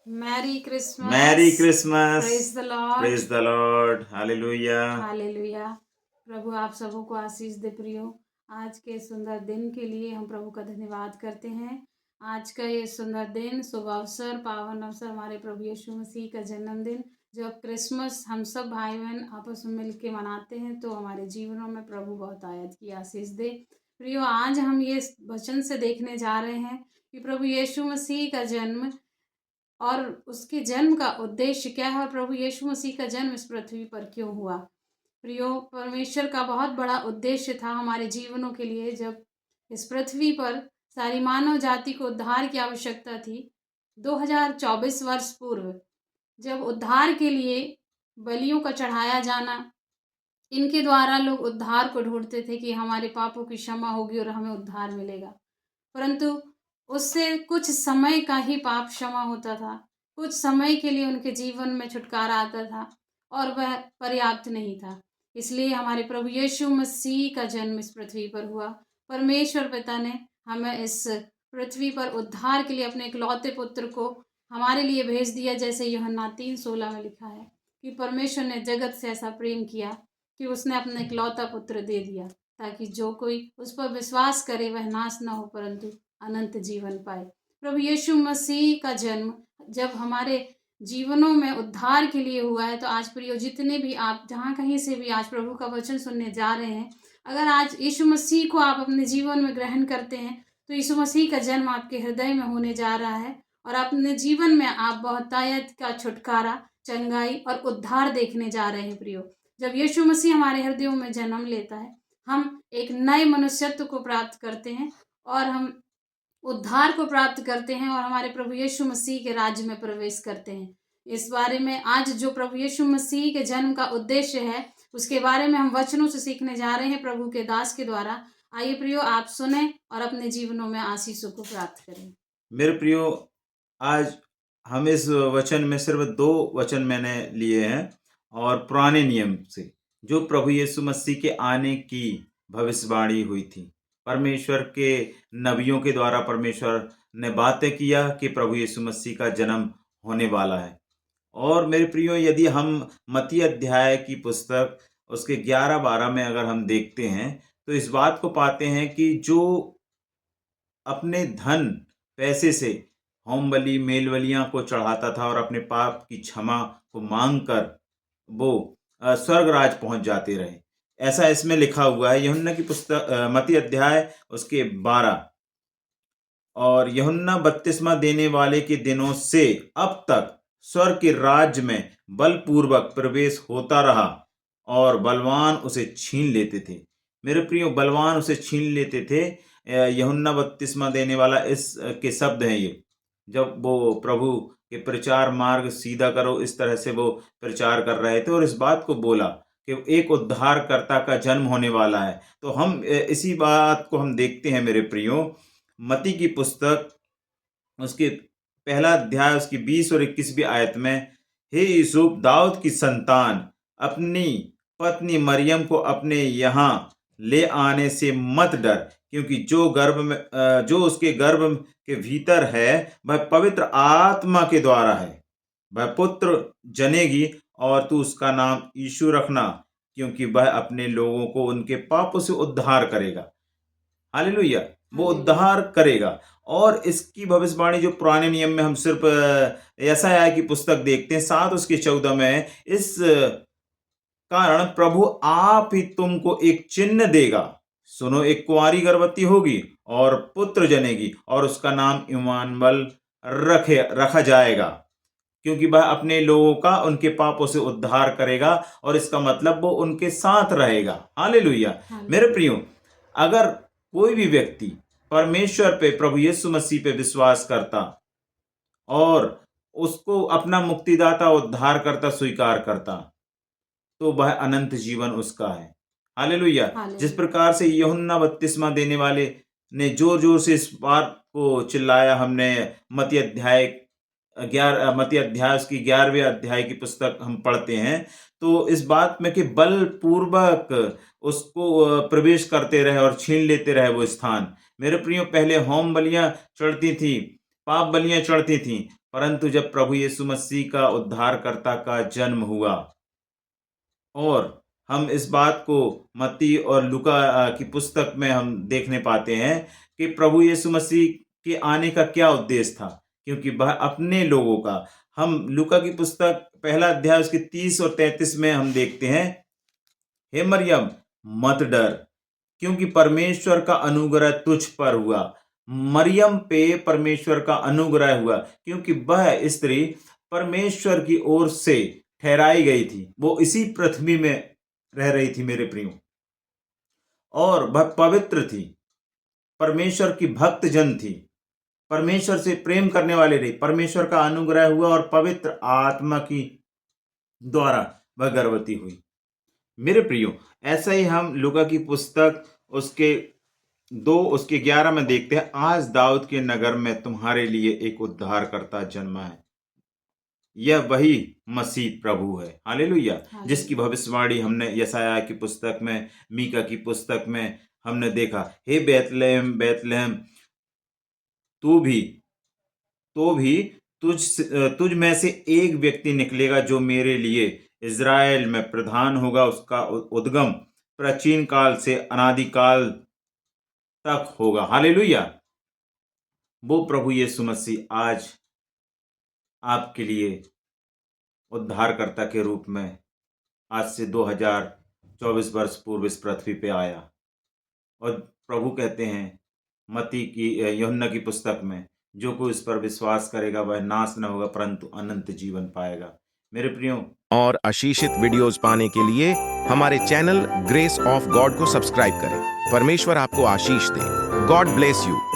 Mary merry Christmas. Christmas. Praise the Lord. Praise the Lord. Hallelujah. Hallelujah. प्रभु आप सबों को आशीष दे प्रियो। आज के सुंदर दिन के लिए हम प्रभु का धन्यवाद करते हैं। आज का ये सुंदर दिन, शुभ अवसर, पावन अवसर, हमारे प्रभु यीशु मसीह का जन्मदिन, जब क्रिसमस हम सब भाई बहन आपस में मिलके मनाते हैं, तो हमारे जीवनों में प्रभु बहुत आयत की आशीष दे प्रियो। आज हम ये वचन से देखने जा रहे हैं कि प्रभु यीशु मसीह का जन्म और उसके जन्म का उद्देश्य क्या है, और प्रभु यीशु मसीह का जन्म इस पृथ्वी पर क्यों हुआ। प्रियो, परमेश्वर का बहुत बड़ा उद्देश्य था हमारे जीवनों के लिए। जब इस पृथ्वी पर सारी मानव जाति को उद्धार की आवश्यकता थी, 2024 वर्ष पूर्व, जब उद्धार के लिए बलियों का चढ़ाया जाना, इनके द्वारा लोग उद्धार को ढूंढते थे कि हमारे पापों की क्षमा होगी और हमें उद्धार मिलेगा। परंतु उससे कुछ समय का ही पाप क्षमा होता था, कुछ समय के लिए उनके जीवन में छुटकारा आता था, और वह पर्याप्त नहीं था। इसलिए हमारे प्रभु यीशु मसीह का जन्म इस पृथ्वी पर हुआ। परमेश्वर पिता ने हमें इस पृथ्वी पर उद्धार के लिए अपने इकलौते पुत्र को हमारे लिए भेज दिया, जैसे यूहन्ना 3:16 में लिखा है कि परमेश्वर ने जगत से ऐसा प्रेम किया कि उसने अपना इकलौता पुत्र दे दिया, ताकि जो कोई उस पर विश्वास करे वह नाश न हो परंतु अनंत जीवन पाए। प्रभु यीशु मसीह का जन्म जब हमारे जीवनों में उद्धार के लिए हुआ है, तो आज प्रियो, जितने भी आप जहाँ कहीं से भी आज प्रभु का वचन सुनने जा रहे हैं, अगर आज यीशु मसीह को आप अपने जीवन में ग्रहण करते हैं, तो यीशु मसीह का जन्म आपके हृदय में होने जा रहा है, और अपने जीवन में आप बहुतायत का छुटकारा, चंगाई और उद्धार देखने जा रहे हैं प्रियो। जब यीशु मसीह हमारे हृदयों में जन्म लेता है, हम एक नए मनुष्यत्व को प्राप्त करते हैं, और हम उद्धार को प्राप्त करते हैं, और हमारे प्रभु यीशु मसीह के राज्य में प्रवेश करते हैं। इस बारे में आज जो प्रभु यीशु मसीह के जन्म का उद्देश्य है, उसके बारे में हम वचनों से सीखने जा रहे हैं प्रभु के दास के द्वारा। आइए प्रियो, आप सुने और अपने जीवनों में आशीषों को प्राप्त करें। मेरे प्रियो, आज हम इस वचन में सिर्फ 2 वचन मैंने लिए हैं, और पुराने नियम से जो प्रभु यीशु मसीह के आने की भविष्यवाणी हुई थी। परमेश्वर के नबियों के द्वारा परमेश्वर ने बातें किया कि प्रभु यीशु मसीह का जन्म होने वाला है। और मेरे प्रियो, यदि हम मत्ती अध्याय की पुस्तक उसके 11-12 में अगर हम देखते हैं, तो इस बात को पाते हैं कि जो अपने धन पैसे से होम बलि मेल बलियां को चढ़ाता था और अपने पाप की क्षमा को मांगकर वो स्वर्ग राज पहुंच जाते रहे। ऐसा इसमें लिखा हुआ है यूहन्ना की पुस्तक मत्ती अध्याय उसके 12। और यूहन्ना बपतिस्मा देने वाले के दिनों से अब तक स्वर्ग के राज्य में बलपूर्वक प्रवेश होता रहा, और बलवान उसे छीन लेते थे। मेरे प्रियो, बलवान उसे छीन लेते थे। यूहन्ना बपतिस्मा देने वाला इस के शब्द हैं ये। जब वो प्रभु के प्रचार मार्ग सीधा करो, इस तरह से वो प्रचार कर रहे थे, और इस बात को बोला कि एक उद्धारकर्ता का जन्म होने वाला है। तो हम इसी बात को हम देखते हैं मेरे प्रियो, मत्ती की पुस्तक उसके पहला अध्याय उसकी 20 और 21वीं आयत में, हे यूसुफ दाऊद की संतान, अपनी पत्नी मरियम को अपने यहाँ ले आने से मत डर, क्योंकि जो उसके गर्भ के भीतर है वह पवित्र आत्मा के द्वारा है। वह पुत्र जनेगी, और तू उसका नाम यीशु रखना, क्योंकि वह अपने लोगों को उनके पापों से उद्धार करेगा। हालेलुया। वो उद्धार करेगा। और इसकी भविष्यवाणी जो पुराने नियम में हम सिर्फ यशायाह की पुस्तक देखते हैं 7 उसके 14 में, इस कारण प्रभु आप ही तुमको एक चिन्ह देगा। सुनो, एक कुंवारी गर्भवती होगी और पुत्र जनेगी, और उसका नाम इम्मानुएल रखा जाएगा, क्योंकि वह अपने लोगों का उनके पापों से उद्धार करेगा, और इसका मतलब वो उनके साथ रहेगा। हालेलुया। मेरे प्रियो, अगर कोई भी व्यक्ति परमेश्वर पे, प्रभु यीशु मसीह पे विश्वास करता और उसको अपना मुक्तिदाता उद्धारकर्ता स्वीकार करता, तो वह अनंत जीवन उसका है। हालेलुया। जिस प्रकार से यूहन्ना बपतिस्मा देने वाले ने जोर जोर से इस बात को चिल्लाया, हमने मत्ती अध्याय उसकी 11वें अध्याय की पुस्तक हम पढ़ते हैं, तो इस बात में कि बलपूर्वक उसको प्रवेश करते रहे और छीन लेते रहे वो स्थान। मेरे प्रियो, पहले होम बलियां चढ़ती थी, पाप बलियां चढ़ती थीं, परंतु जब प्रभु यीशु मसीह का उद्धारकर्ता का जन्म हुआ, और हम इस बात को मत्ती और लूका की पुस्तक में हम देखने पाते हैं कि प्रभु यीशु मसीह के आने का क्या उद्देश्य था, क्योंकि वह अपने लोगों का, हम लूका की पुस्तक पहला अध्याय उसके 30 और 33 में हम देखते हैं, हे मरियम मत डर, क्योंकि परमेश्वर का अनुग्रह तुझ पर हुआ। मरियम पे परमेश्वर का अनुग्रह हुआ, क्योंकि वह स्त्री परमेश्वर की ओर से ठहराई गई थी। वो इसी पृथ्वी में रह रही थी मेरे प्रियो, और वह पवित्र थी, परमेश्वर की भक्त जन थी, परमेश्वर से प्रेम करने वाले रही। परमेश्वर का अनुग्रह हुआ और पवित्र आत्मा की द्वारा वह गर्भवती हुई। मेरे प्रियो, ऐसा ही हम लूका की पुस्तक उसके 2 उसके 11 में देखते हैं, आज दाऊद के नगर में तुम्हारे लिए एक उद्धारकर्ता जन्मा है। यह वही मसीह प्रभु है, हालेलुया, जिसकी भविष्यवाणी हमने यशायाह की पुस्तक में, मीका की पुस्तक में हमने देखा। हे बैतलहम बैतलहम, तो भी तुझ में से एक व्यक्ति निकलेगा जो मेरे लिए इज़राइल में प्रधान होगा। उसका उद्गम प्राचीन काल से अनादिकाल तक होगा, हालेलुया। वो प्रभु यीशु मसीह आज आपके लिए उद्धारकर्ता के रूप में आज से 2024 वर्ष पूर्व इस पृथ्वी पे आया। और प्रभु कहते हैं मत्ती की यूहन्ना की पुस्तक में, जो कोई इस पर विश्वास करेगा वह नाश न होगा परंतु अनंत जीवन पाएगा। मेरे प्रियो, और आशीषित वीडियोस पाने के लिए हमारे चैनल ग्रेस ऑफ गॉड को सब्सक्राइब करें। परमेश्वर आपको आशीष दे। God bless you.